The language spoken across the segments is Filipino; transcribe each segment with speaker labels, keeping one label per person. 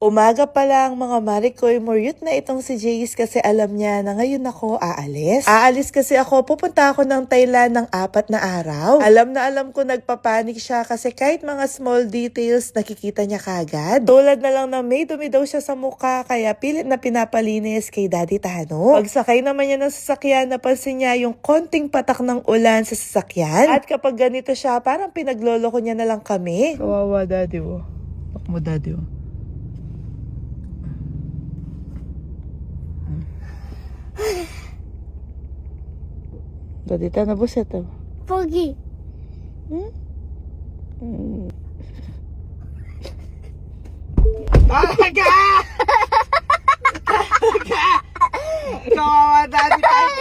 Speaker 1: Umaga pa lang mga Marikoy, muryot na itong si Jace kasi alam niya na ngayon ako aalis. Aalis kasi ako, pupunta ako ng Thailand ng 4 na araw. Alam na alam ko nagpapanik siya kasi kahit mga small details nakikita niya kagad. Tulad na lang na may dumi daw siya sa mukha kaya pilit na pinapalinis kay Daddy Tano. Pagsakay naman niya ng sasakyan, napansin niya yung konting patak ng ulan sa sasakyan. At kapag ganito siya, parang pinagloloko niya na lang kami. Kawawa Daddy mo. Bak mo Daddy mo. Daddy Tano, buset mo.
Speaker 2: Pogi.
Speaker 1: Talaga! Kawawa Daddy Tano.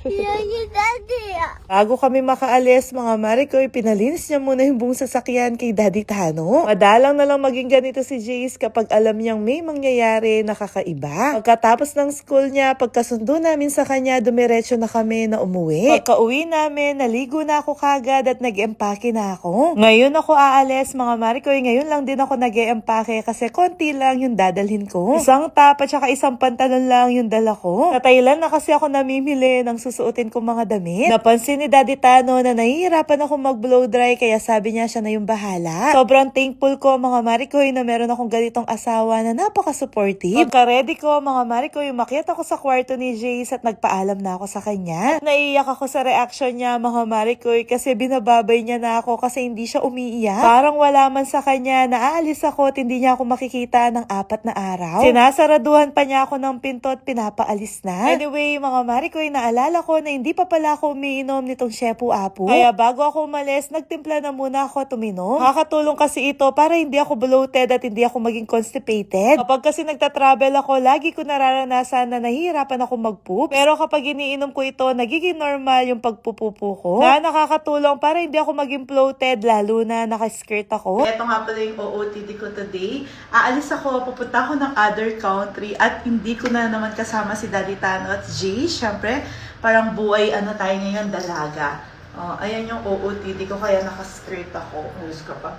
Speaker 2: Yan yung daddy.
Speaker 1: Bago kami makaalis, mga Marikoy, pinalinis niya muna yung buong sasakyan kay Daddy Tano. Madalang na lang maging ganito si Jace kapag alam niyang may mangyayari na kakaiba. Pagkatapos ng school niya, pagkasundo namin sa kanya, dumiretso na kami na umuwi. Pagka-uwi namin, naligo na ako kagad at nag-empake na ako. Ngayon ako aalis, mga Marikoy, ngayon lang din ako nag-empake kasi konti lang yung dadalhin ko. Isang top at saka isang pantalon lang yung dala ko. Sa Thailand na kasi ako namimili ng susuotin kong mga damit. Napansin ni Daddy Tano na nahihirapan ako mag-blow dry kaya sabi niya siya na yung bahala. Sobrang thankful ko mga Marikoy na meron akong ganitong asawa na napaka-supportive. Pagka-ready ko mga Marikoy, umakyat ako sa kwarto ni Jace at nagpaalam na ako sa kanya. At naiiyak ako sa reaction niya mga Marikoy kasi binababay niya na ako kasi hindi siya umiiyak. Parang wala man sa kanya na aalis ako at hindi niya ako makikita ng 4 na araw. Sinasaraduhan pa niya ako ng pinto at pinapaalis na. Anyway mga Marikoy, naalala ko na hindi pa pala ako umiinom nitong Shepu-Apu. Kaya bago ako umalis, nagtimpla na muna ako at uminom. Nakakatulong kasi ito para hindi ako bloated at hindi ako maging constipated. Kapag kasi nagta-travel ako, lagi ko nararanasan na nahihirapan ako mag-poop. Pero kapag iniinom ko ito, nagiging normal yung pagpupupo ko. Na nakakatulong para hindi ako maging bloated, lalo na naka-skirt ako. Ito nga pala yung OOTD ko today. Aalis ako, pupunta ako ng other country at hindi ko na naman kasama si Daddy Tano at Jay. Siyempre, parang buhay ano tayo ngayon, dalaga. Ayan yung OOTD ko, kaya naka-skirt ako. Ayos ka pa?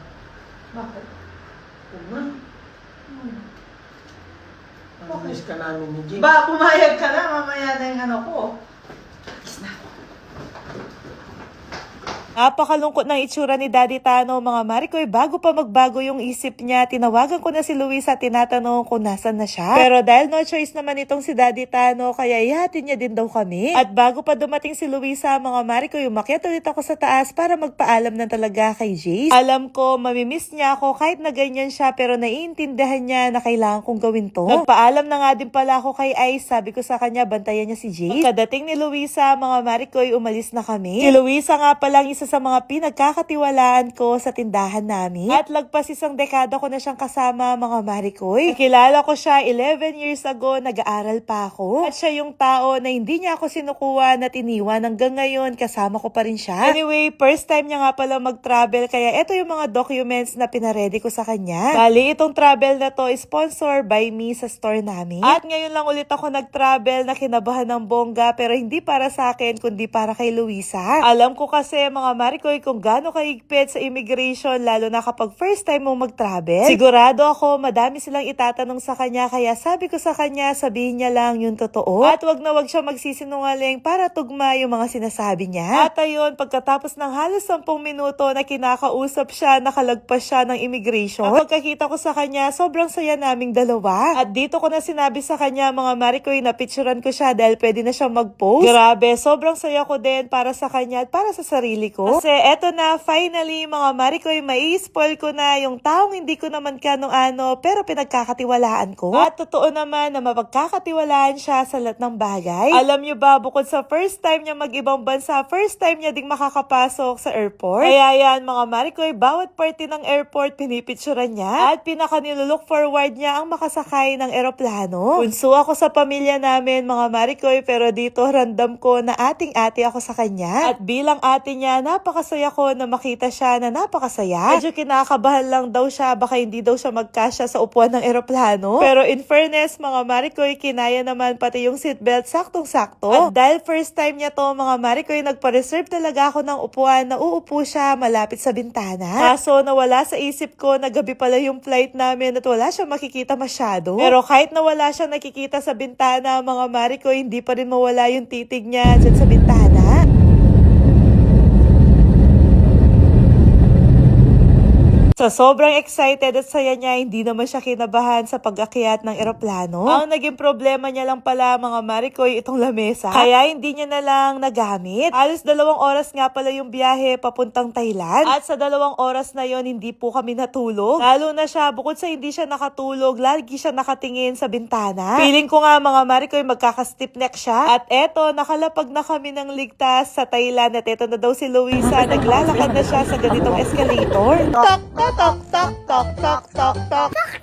Speaker 1: Bakit?
Speaker 3: Miss ka namin ni Jim.
Speaker 1: Ba, pumayag ka na, mamaya na yung ano ko. Alis na ako. Napakalungkot ng itsura ni Daddy Tano, mga Marikoy. Bago pa magbago yung isip niya, tinawagan ko na si Luisa at tinatanong kung nasan na siya. Pero dahil no choice naman itong si Daddy Tano, kaya ihatid niya din daw kami. At bago pa dumating si Luisa, mga Marikoy, umakyat ulit ako sa taas para magpaalam na talaga kay Jace. Alam ko, mamimiss niya ako kahit na ganyan siya, pero naiintindihan niya na kailangan kong gawin to. Nagpaalam na nga din pala ako kay Ice. Sabi ko sa kanya, bantayan niya si Jace. Pagkadating ni Luisa, mga Marikoy, umalis na kami. Si Luisa nga palang isa sa mga pinagkakatiwalaan ko sa tindahan namin. At lagpas isang dekada ko na siyang kasama, mga Marikoy. Kilala ko siya 11 years ago, nag-aaral pa ako. At siya yung tao na hindi niya ako sinukuhan at iniwan. Hanggang ngayon, kasama ko pa rin siya. Anyway, first time niya nga pala mag-travel, kaya ito yung mga documents na pinaredy ko sa kanya. Bali, itong travel na to, sponsor by me sa store namin. At ngayon lang ulit ako nag-travel na kinabahan ng bongga, pero hindi para sa akin, kundi para kay Luisa. Alam ko kasi, mga Marikoy, kung gaano kahigpit sa immigration, lalo na kapag first time mo mag-travel. Sigurado ako, madami silang itatanong sa kanya, kaya sabi ko sa kanya, sabihin niya lang yung totoo. At wag na wag siya magsisinungaling para tugma yung mga sinasabi niya. At ayun, pagkatapos ng halos 10 minuto na kinakausap siya, nakalagpas siya ng immigration. At pagkakita ko sa kanya, sobrang saya naming dalawa. At dito ko na sinabi sa kanya, mga Marikoy, na picturean ko siya dahil pwede na siya mag-post. Grabe, sobrang saya ko din para sa kanya at para sa sarili ko. Kasi eto na, finally, mga Marikoy, mai-spoil ko na yung taong hindi ko naman kano-ano pero pinagkakatiwalaan ko. At totoo naman na mapagkakatiwalaan siya sa lahat ng bagay. Alam nyo ba, bukod sa first time niya mag-ibang bansa, first time niya ding makakapasok sa airport. Kaya yan, mga Marikoy, bawat party ng airport pinipicturan niya at pinaka-nilook forward niya ang makasakay ng eroplano. Bunso ako sa pamilya namin, mga Marikoy, pero dito random ko na ating-ate ako sa kanya. At bilang ate niya, napakasaya ko na makita siya na napakasaya. Medyo kinakabahan lang daw siya, baka hindi daw siya magkasya sa upuan ng eroplano. Pero in fairness, mga Marikoy, kinaya naman pati yung seatbelt saktong-sakto. At dahil first time niya to, mga Marikoy, nagpa-reserve talaga ako ng upuan na uupo siya malapit sa bintana. Kaso nawala sa isip ko na gabi pala yung flight namin at wala siya makikita masyado. Pero kahit nawala siya nakikita sa bintana, mga Marikoy, hindi pa rin mawala yung titig niya dyan sa bintana. So, sobrang excited at saya niya, hindi naman siya kinabahan sa pag-akyat ng eroplano. Ang naging problema niya lang pala, mga Marikoy, itong lamesa. Kaya hindi niya na lang nagamit. Alis 2 oras nga pala yung biyahe papuntang Thailand. At sa 2 oras na yon hindi po kami natulog. Lalo na siya, bukod sa hindi siya nakatulog, lagi siya nakatingin sa bintana. Feeling ko nga, mga Marikoy, magkaka-stiff neck siya. At eto, nakalapag na kami ng ligtas sa Thailand. At eto na daw si Luisa, naglalakad na siya sa ganitong escalator. Tok, tok, tok, tok, tok, tok, tok.